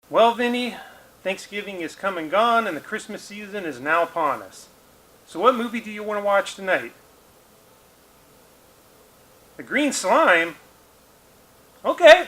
Well, Vinny, Thanksgiving is come and gone and the Christmas season is now upon us. So what movie do you want to watch tonight? The Green Slime? Okay.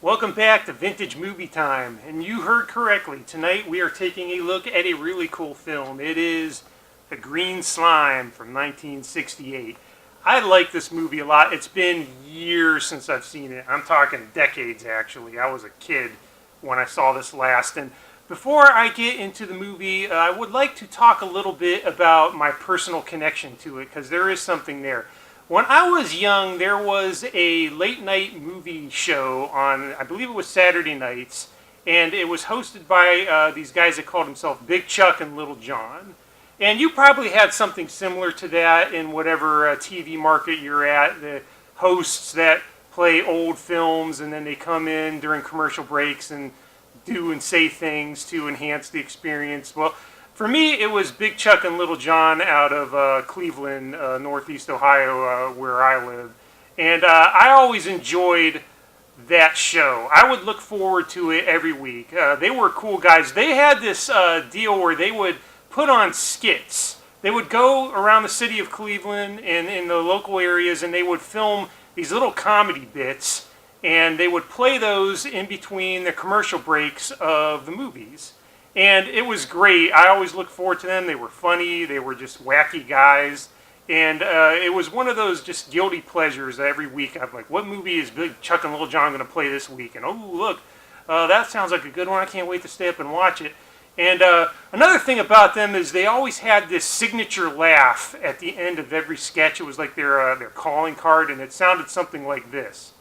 Welcome back to Vintage Movie Time, and you heard correctly. Tonight we are taking a look at a really cool film. It is The Green Slime from 1968. I like this movie a lot. It's been years since I've seen it. I'm talking decades, actually. I was a kid when I saw this last. And before I get into the movie, I would like to talk a little bit about my personal connection to it, because there is something there. When I was young, there was a late night movie show on, I believe it was Saturday nights, and it was hosted by these guys that called themselves Big Chuck and Little John. And you probably had something similar to that in whatever TV market you're at. The hosts that play old films and then they come in during commercial breaks and do and say things to enhance the experience. Well, for me, it was Big Chuck and Little John out of Cleveland, Northeast Ohio, where I live. And I always enjoyed that show. I would look forward to it every week. They were cool guys. They had this deal where they would put on skits. They would go around the city of Cleveland and in the local areas, and they would film these little comedy bits, and they would play those in between the commercial breaks of the movies. And it was great. I always looked forward to them. They were funny. They were just wacky guys. And it was one of those just guilty pleasures that every week I'm like, what movie is Big Chuck and Little John going to play this week? And oh, look, that sounds like a good one. I can't wait to stay up and watch it. And another thing about them is they always had this signature laugh at the end of every sketch. It was like their calling card, and it sounded something like this.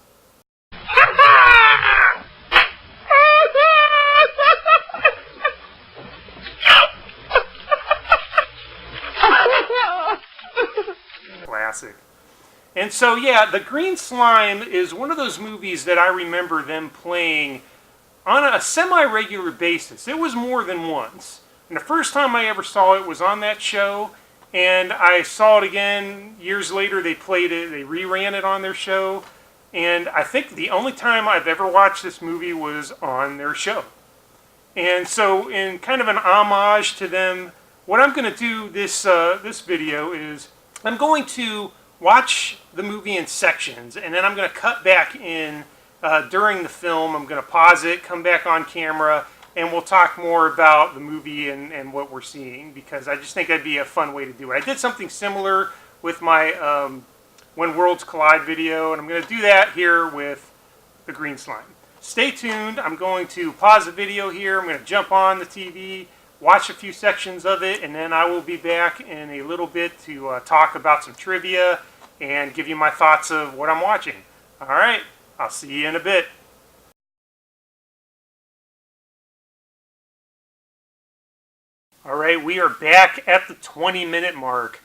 Classic. And so, yeah, The Green Slime is one of those movies that I remember them playing on a semi-regular basis. It was more than once. And the first time I ever saw it was on that show, and I saw it again years later. They played it, they reran it on their show, and I think the only time I've ever watched this movie was on their show. And so, in kind of an homage to them, what I'm going to do this video is I'm going to watch the movie in sections, and then I'm going to cut back in during the film. I'm going to pause it, come back on camera, and we'll talk more about the movie and what we're seeing, because I just think that'd be a fun way to do it. I did something similar with my When Worlds Collide video, and I'm going to do that here with The Green Slime. Stay tuned. I'm going to pause the video here. I'm going to jump on the TV, watch a few sections of it, and then I will be back in a little bit to talk about some trivia and give you my thoughts of what I'm watching. All right. I'll see you in a bit. Alright, we are back at the 20-minute mark.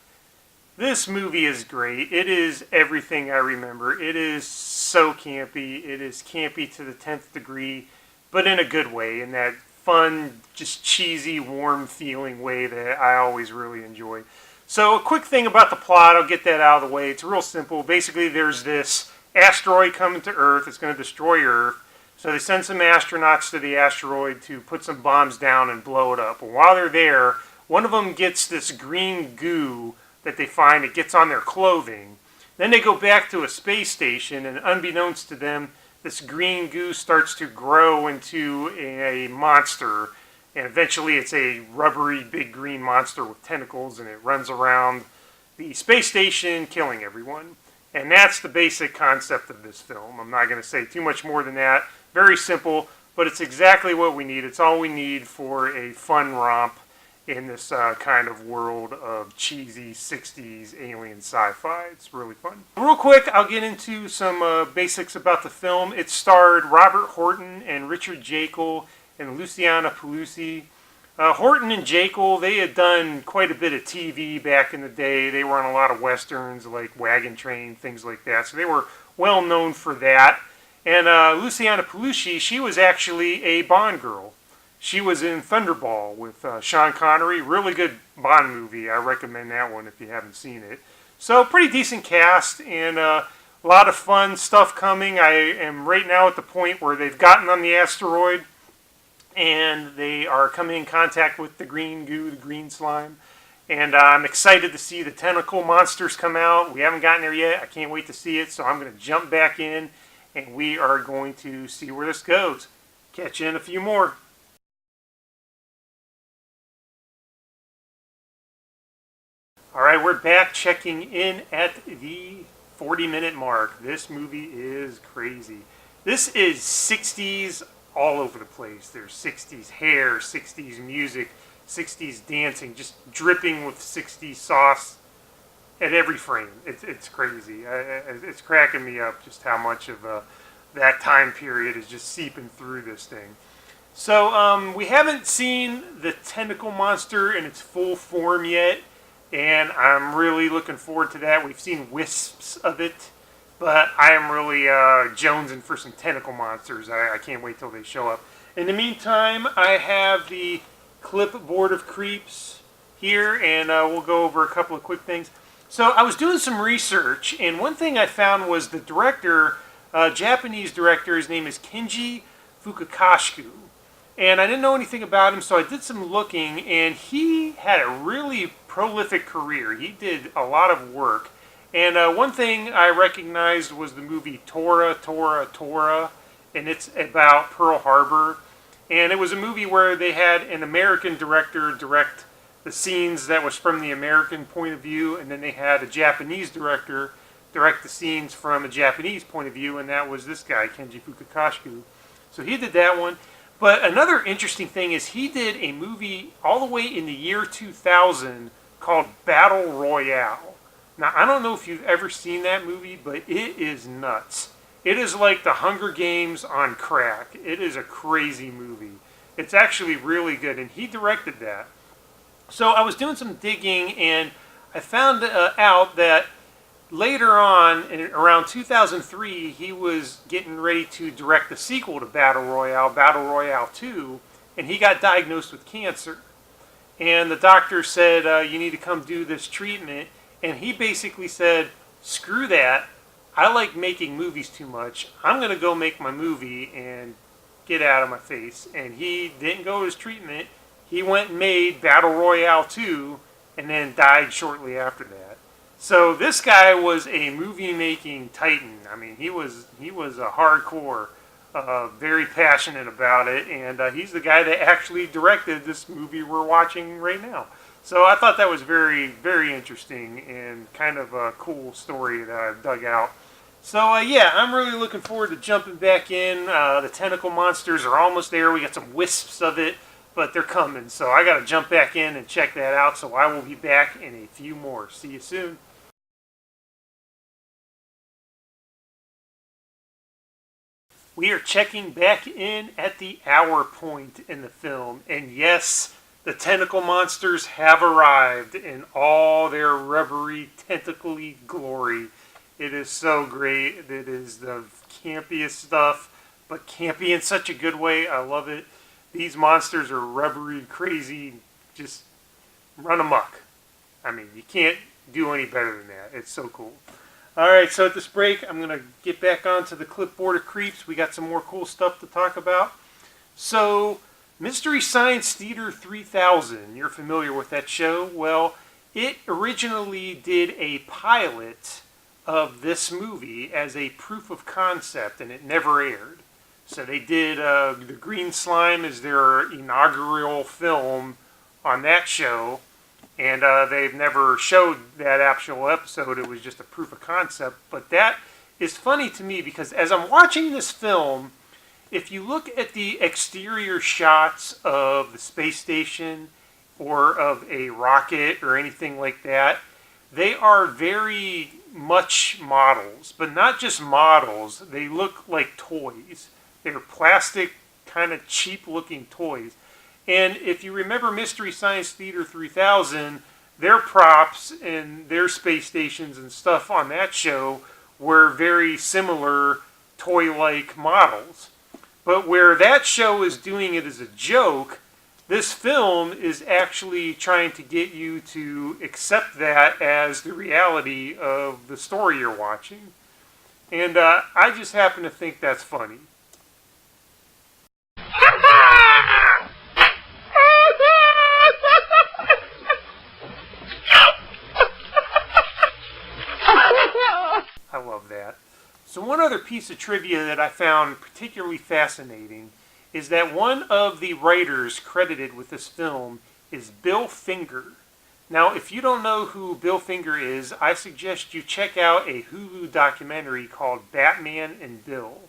This movie is great. It is everything I remember. It is so campy. It is campy to the 10th degree, but in a good way, in that fun, just cheesy, warm feeling way that I always really enjoy. So a quick thing about the plot, I'll get that out of the way. It's real simple. Basically, there's this asteroid coming to Earth. It's going to destroy Earth. So they send some astronauts to the asteroid to put some bombs down and blow it up. And while they're there, one of them gets this green goo that they find. It gets on their clothing. Then they go back to a space station, and unbeknownst to them, this green goo starts to grow into a monster. And eventually it's a rubbery big green monster with tentacles, and it runs around the space station killing everyone. And that's the basic concept of this film. I'm not going to say too much more than that. Very simple, but it's exactly what we need. It's all we need for a fun romp in this kind of world of cheesy 60s alien sci-fi. It's really fun. Real quick, I'll get into some basics about the film. It starred Robert Horton and Richard Jekyll and Luciana Pelusi. Horton and Jekyll, they had done quite a bit of TV back in the day. They were on a lot of westerns like Wagon Train, things like that. So they were well known for that. And Luciana Pelusi, she was actually a Bond girl. She was in Thunderball with Sean Connery. Really good Bond movie. I recommend that one if you haven't seen it. So pretty decent cast and a lot of fun stuff coming. I am right now at the point where they've gotten on the asteroid and they are coming in contact with the green goo, the green slime. And I'm excited to see the tentacle monsters come out. We haven't gotten there yet. I can't wait to see it. So I'm going to jump back in and we are going to see where this goes. Catch you in a few more. All right, we're back checking in at the 40-minute mark. This movie is crazy. This is 60s all over the place. There's 60s hair, 60s music, 60s dancing, just dripping with 60s sauce at every frame. It's crazy. It's cracking me up just how much of that time period is just seeping through this thing. So we haven't seen the tentacle monster in its full form yet. And I'm really looking forward to that. We've seen wisps of it, but I am really jonesing for some tentacle monsters. I can't wait till they show up. In the meantime, I have the clipboard of creeps here, and we'll go over a couple of quick things. So I was doing some research, and one thing I found was the director, Japanese director, his name is Kenji Fukakushku. And I didn't know anything about him, so I did some looking, and he had a really prolific career. He did a lot of work. And one thing I recognized was the movie Tora, Tora, Tora, and it's about Pearl Harbor. And it was a movie where they had an American director direct the scenes that was from the American point of view, and then they had a Japanese director direct the scenes from a Japanese point of view, and that was this guy, Kenji Fukakushku. So he did that one. But another interesting thing is he did a movie all the way in the year 2000 called Battle Royale. Now, I don't know if you've ever seen that movie, but it is nuts. It is like the Hunger Games on crack. It is a crazy movie. It's actually really good, and he directed that. So I was doing some digging, and I found out that later on, around 2003, he was getting ready to direct the sequel to Battle Royale 2, and he got diagnosed with cancer. And the doctor said, you need to come do this treatment. And he basically said, screw that. I like making movies too much. I'm going to go make my movie and get out of my face. And he didn't go to his treatment. He went and made Battle Royale 2 and then died shortly after that. So this guy was a movie-making titan. I mean, he was a hardcore, very passionate about it, and he's the guy that actually directed this movie we're watching right now. So I thought that was very, very interesting and kind of a cool story that I've dug out. So yeah, I'm really looking forward to jumping back in. The tentacle monsters are almost there. We got some wisps of it, but they're coming. So I got to jump back in and check that out. So I will be back in a few more. See you soon. We are checking back in at the hour point in the film, and yes, the tentacle monsters have arrived in all their rubbery, tentacly glory. It is so great. It is the campiest stuff, but campy in such a good way. I love it. These monsters are rubbery, crazy, just run amok. I mean, you can't do any better than that. It's so cool. Alright, so at this break, I'm going to get back onto the clipboard of creeps. We got some more cool stuff to talk about. So, Mystery Science Theater 3000, you're familiar with that show? Well, it originally did a pilot of this movie as a proof of concept, and it never aired. So they did The Green Slime as their inaugural film on that show. And they've never showed that actual episode. It was just a proof of concept. But that is funny to me because as I'm watching this film, if you look at the exterior shots of the space station or of a rocket or anything like that, they are very much models. But not just models. They look like toys. They're plastic, kind of cheap-looking toys. And if you remember Mystery Science Theater 3000, their props and their space stations and stuff on that show were very similar toy-like models. But where that show is doing it as a joke, this film is actually trying to get you to accept that as the reality of the story you're watching. And I just happen to think that's funny. I love that. So one other piece of trivia that I found particularly fascinating is that one of the writers credited with this film is Bill Finger. Now, if you don't know who Bill Finger is, I suggest you check out a Hulu documentary called Batman and Bill.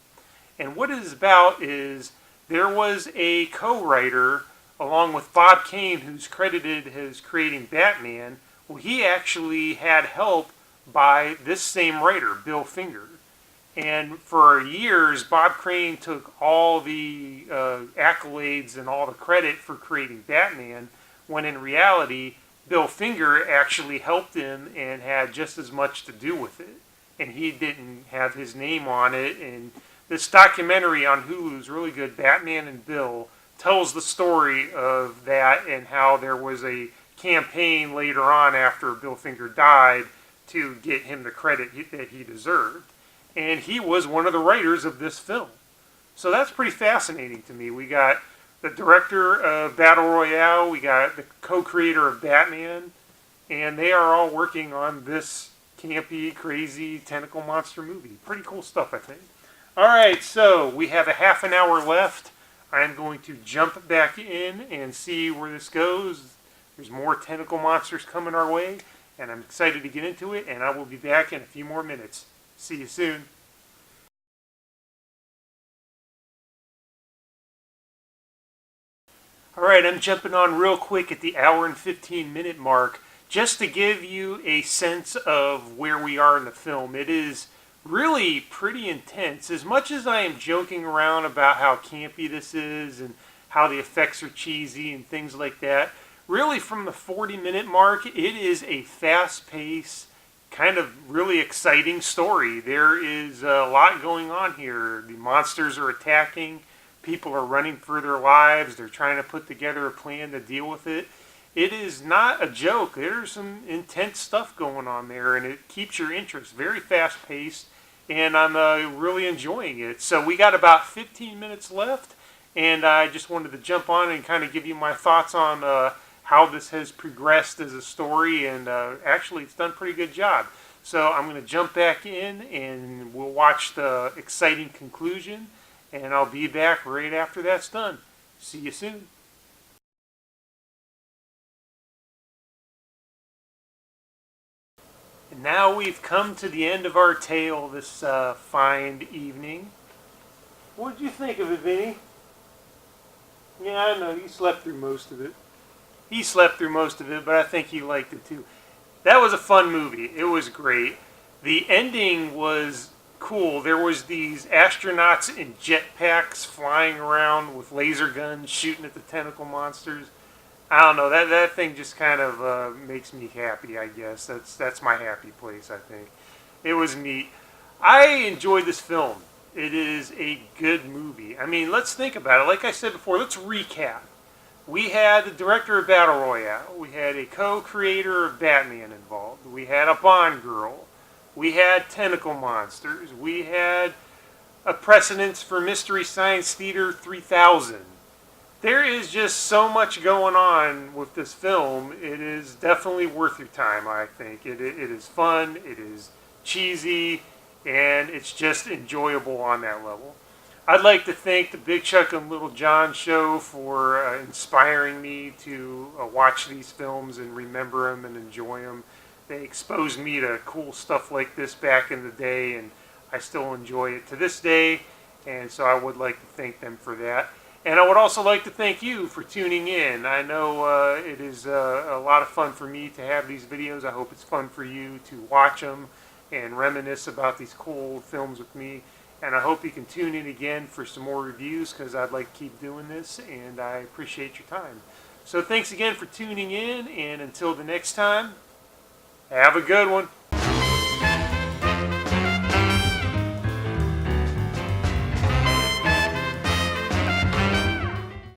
And what it is about is there was a co-writer along with Bob Kane who's credited as creating Batman. Well, he actually had help by this same writer, Bill Finger. And for years, Bob Crane took all the accolades and all the credit for creating Batman, when in reality, Bill Finger actually helped him and had just as much to do with it. And he didn't have his name on it. And this documentary on Hulu is really good. Batman and Bill tells the story of that and how there was a campaign later on after Bill Finger died to get him the credit that he deserved. And he was one of the writers of this film. So that's pretty fascinating to me. We got the director of Battle Royale, we got the co-creator of Batman, and they are all working on this campy, crazy tentacle monster movie. Pretty cool stuff, I think. Alright, so we have a half an hour left. I'm going to jump back in and see where this goes. There's more tentacle monsters coming our way, and I'm excited to get into it, and I will be back in a few more minutes. See you soon. Alright, I'm jumping on real quick at the hour and 15-minute mark just to give you a sense of where we are in the film. It is really pretty intense. As much as I am joking around about how campy this is and how the effects are cheesy and things like that, really from the 40-minute mark, it is a fast-paced, kind of really exciting story. There is a lot going on here. The monsters are attacking. People are running for their lives. They're trying to put together a plan to deal with it. It is not a joke. There's some intense stuff going on there, and it keeps your interest. Very fast-paced, and I'm really enjoying it. So we got about 15 minutes left, and I just wanted to jump on and kind of give you my thoughts on how this has progressed as a story, and actually it's done a pretty good job. So I'm going to jump back in and we'll watch the exciting conclusion, and I'll be back right after that's done. See you soon. And now we've come to the end of our tale this fine evening. What did you think of it, Vinny? Yeah, I know, you slept through most of it. He slept through most of it, but I think he liked it too. That was a fun movie. It was great. The ending was cool. There was these astronauts in jetpacks flying around with laser guns shooting at the tentacle monsters. I don't know. That thing just kind of makes me happy, I guess. That's my happy place, I think. It was neat. I enjoyed this film. It is a good movie. I mean, let's think about it. Like I said before, let's recap. We had the director of Battle Royale. We had a co-creator of Batman involved. We had a Bond girl. We had tentacle monsters. We had a precedence for Mystery Science Theater 3000. There is just so much going on with this film. It is definitely worth your time, I think. It is fun, it is cheesy, and it's just enjoyable on that level. I'd like to thank the Big Chuck and Little John show for inspiring me to watch these films and remember them and enjoy them. They exposed me to cool stuff like this back in the day, and I still enjoy it to this day, and so I would like to thank them for that. And I would also like to thank you for tuning in. I know it is a lot of fun for me to have these videos. I hope it's fun for you to watch them and reminisce about these cool films with me. And I hope you can tune in again for some more reviews, because I'd like to keep doing this, and I appreciate your time. So thanks again for tuning in, and until the next time, have a good one.